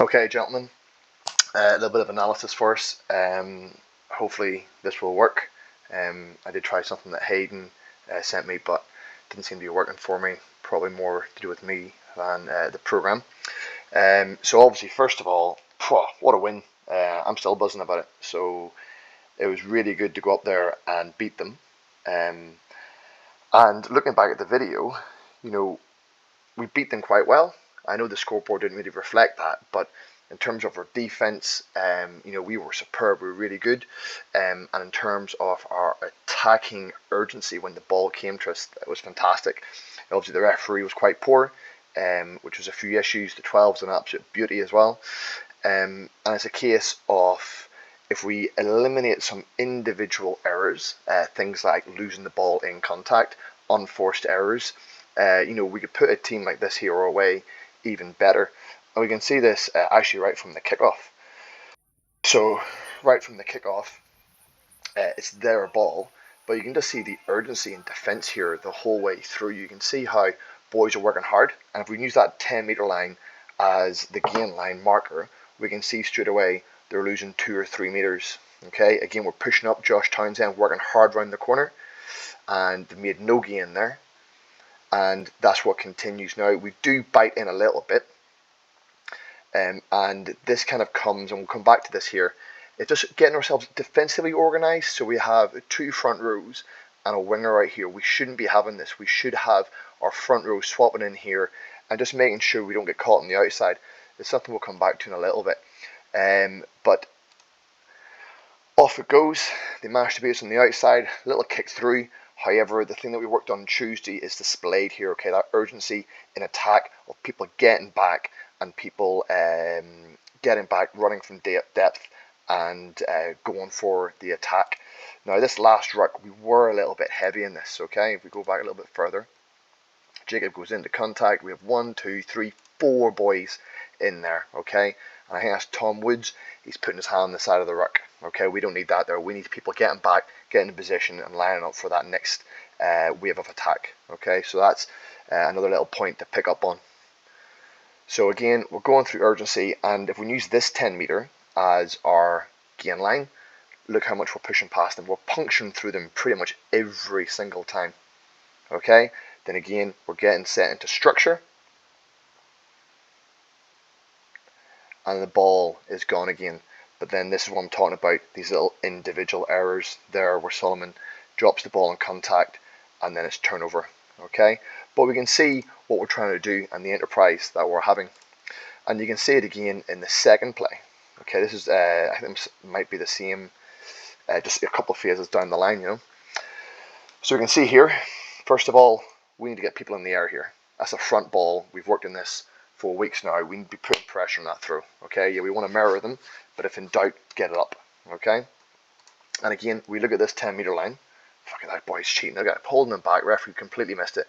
Okay, gentlemen, a little bit of analysis for us. Hopefully this will work. I did try something that Hayden sent me, but didn't seem to be working for me. Probably more to do with me than the program. So obviously, first of all, what a win. I'm still buzzing about it. So it was really good to go up there and beat them. And looking back at the video, we beat them quite well. I know the scoreboard didn't really reflect that, but in terms of our defense, we were superb. We were really good. And in terms of our attacking urgency when the ball came to us, it was fantastic. Obviously, the referee was quite poor, which was a few issues. The 12's an absolute beauty as well. And it's a case of if we eliminate some individual errors, things like losing the ball in contact, unforced errors, we could put a team like this here away even better. And we can see this actually right from the kickoff. So right from the kickoff, it's their ball, but you can just see the urgency and defense here the whole way through. You can see how boys are working hard, and if we use that 10-meter line as the gain line marker, we can see straight away they're losing 2 or 3 meters. Okay, again, we're pushing up. Josh Townsend working hard around the corner, and they've made no gain there. And that's what continues now. We do bite in a little bit, and this kind of comes, and we'll come back to this here. It's just getting ourselves defensively organised. So we have 2 front rows and a winger right here. We shouldn't be having this. We should have our front row swapping in here and just making sure we don't get caught on the outside. It's something we'll come back to in a little bit. But off it goes. They managed to beat us on the outside. A little kick through. However, the thing that we worked on Tuesday is displayed here. Okay, that urgency in attack of people getting back and people getting back, running from depth and going for the attack. Now, this last ruck, we were a little bit heavy in this. Okay, if we go back a little bit further, Jacob goes into contact. We have 1, 2, 3, 4 boys in there. Okay, and I think that's Tom Woods. He's putting his hand on the side of the ruck. Okay, we don't need that there. We need people getting back, getting in position and lining up for that next wave of attack. Okay, so that's another little point to pick up on. So again, we're going through urgency, and if we use this 10 meter as our gain line, look how much we're pushing past them. We're puncturing through them pretty much every single time. Okay, then again, we're getting set into structure, and the ball is gone again. But then this is what I'm talking about, these little individual errors there where Solomon drops the ball in contact and then it's turnover. Okay, but we can see what we're trying to do and the enterprise that we're having, and you can see it again in the second play. Okay, this is I think this might be the same, just a couple of phases down the line. So we can see here, first of all, we need to get people in the air here. That's a front ball. We've worked in this for weeks now. We need to be putting pressure on that throw. Okay, yeah, we want to mirror them, but if in doubt, get it up. Okay, and again, we look at this 10-meter line. Fuck, that boy's cheating. I got holding him back. Referee completely missed it.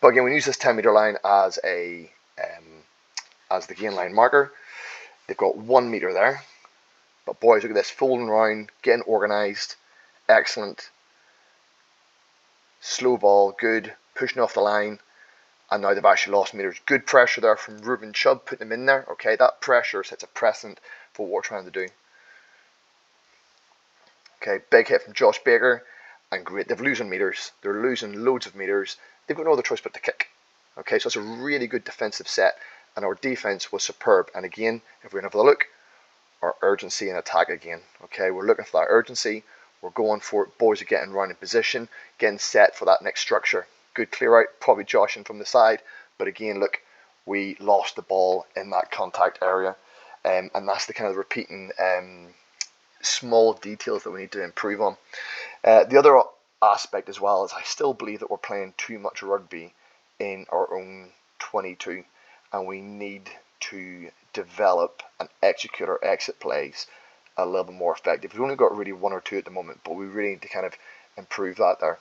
But again, we use this 10-meter line as the gain line marker. They've got 1 meter there. But boys, look at this, folding around, getting organised, excellent. Slow ball, good, pushing off the line, and now they've actually lost meters. Good pressure there from Ruben Chubb, putting them in there. Okay, that pressure sets a precedent for what we're trying to do. Okay, big hit from Josh Baker, and great. They're losing meters. They're losing loads of meters. They've got no other choice but to kick. Okay, so it's a really good defensive set, and our defense was superb. And again, if we're going to have a look, our urgency and attack again. Okay, we're looking for that urgency. We're going for it. Boys are getting around in position, getting set for that next structure. Good clear out, probably joshing from the side. But again, look, we lost the ball in that contact area. And that's the kind of repeating small details that we need to improve on. The other aspect as well is I still believe that we're playing too much rugby in our own 22. And we need to develop and execute our exit plays a little bit more effective. We've only got really 1 or 2 at the moment, but we really need to kind of improve that there.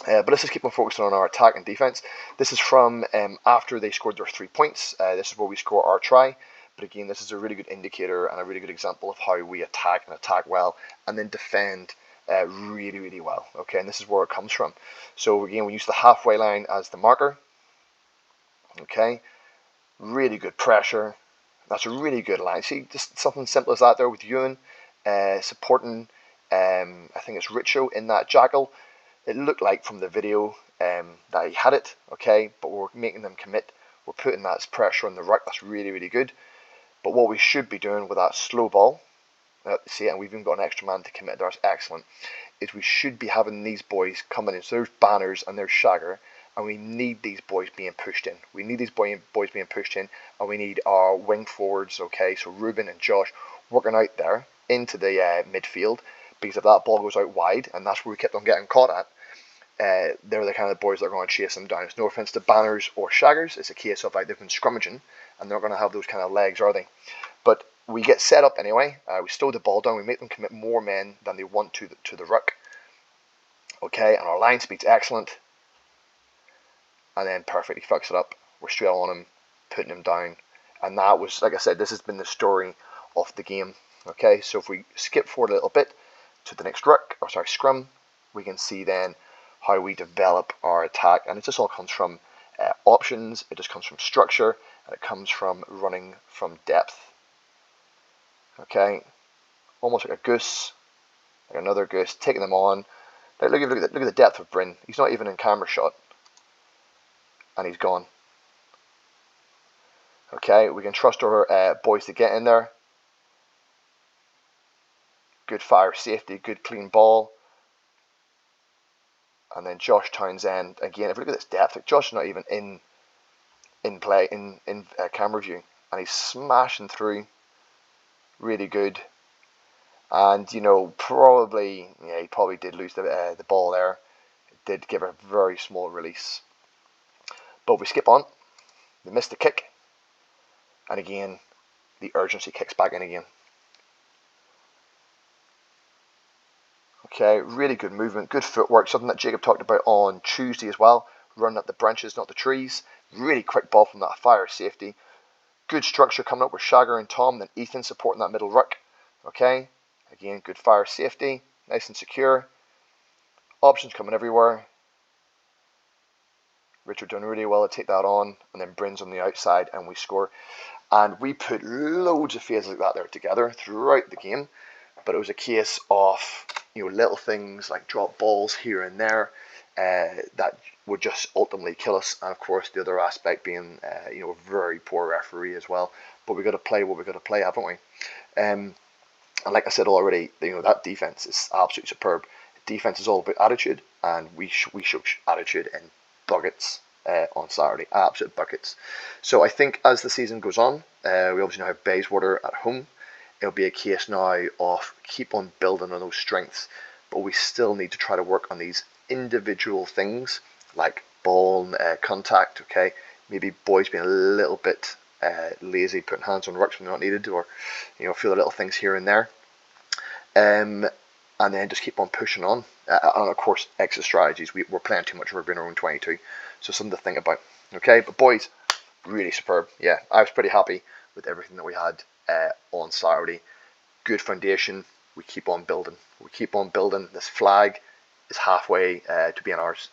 But let's just keep on focusing on our attack and defense. This is from after they scored their 3 points. This is where we score our try. But again, this is a really good indicator and a really good example of how we attack and attack well, and then defend really, really well. Okay, and this is where it comes from. So again, we use the halfway line as the marker. Okay, really good pressure, That's a really good line. See, just something simple as that there with Ewan supporting, I think it's Richo in that jackal. It looked like from the video that he had it, okay, but we're making them commit. We're putting that pressure on the ruck. That's really, really good. But what we should be doing with that slow ball, see, and we've even got an extra man to commit, that's excellent, is we should be having these boys coming in. So there's Banners and there's Shagger, and we need these boys being pushed in. We need these boys being pushed in, and we need our wing forwards, okay, so Ruben and Josh working out there into the midfield, because if that ball goes out wide, and that's where we kept on getting caught at, they're the kind of boys that are going to chase them down. It's no offense to Banners or Shaggers. It's a case of like they've been scrummaging and they're going to have those kind of legs, are they? But we get set up anyway. We slow the ball down. We make them commit more men than they want to the ruck. Okay, and our line speed's excellent. And then perfect, he fucks it up. We're straight on him, putting him down. And that was, like I said, this has been the story of the game. Okay, so if we skip forward a little bit to the next scrum, we can see then how we develop our attack, and it just all comes from options, it just comes from structure, and it comes from running from depth. Okay, almost like a goose, like another goose, taking them on. Like, look at the depth of Bryn. He's not even in camera shot, and he's gone. Okay, we can trust our boys to get in there. Good fire safety, good clean ball. And then Josh Townsend, again, if we look at this depth, like Josh is not even in play, in camera view. And he's smashing through. Really good. And, you know, probably, yeah, he probably did lose the ball there. It did give a very small release. But if we skip on, they missed the kick. And again, the urgency kicks back in again. Okay, really good movement, good footwork, something that Jacob talked about on Tuesday as well. Running up the branches, not the trees. Really quick ball from that fire safety. Good structure coming up with Shagger and Tom, then Ethan supporting that middle ruck. Okay, again, good fire safety, nice and secure. Options coming everywhere. Richard doing really well to take that on, and then Bryn's on the outside, and we score. And we put loads of phases like that there together throughout the game. But it was a case of, you know, little things like drop balls here and there that would just ultimately kill us. And of course, the other aspect being, you know, a very poor referee as well. But we've got to play what we've got to play, haven't we? And like I said already, you know, that defense is absolutely superb. Defense is all about attitude, and we show attitude in buckets on Saturday, absolute buckets. So I think as the season goes on, we obviously now have Bayswater at home. It'll be a case now of keep on building on those strengths, but we still need to try to work on these individual things like ball contact. Okay, maybe boys being a little bit lazy, putting hands on rucks when they're not needed, or, you know, a few little things here and there, and then just keep on pushing on. And of course, exit strategies. We're playing too much rugby in our own 22, so something to think about. Okay, but boys, really superb. Yeah, I was pretty happy with everything that we had on Saturday. Good foundation. We keep on building. We keep on building. This flag is halfway to being ours.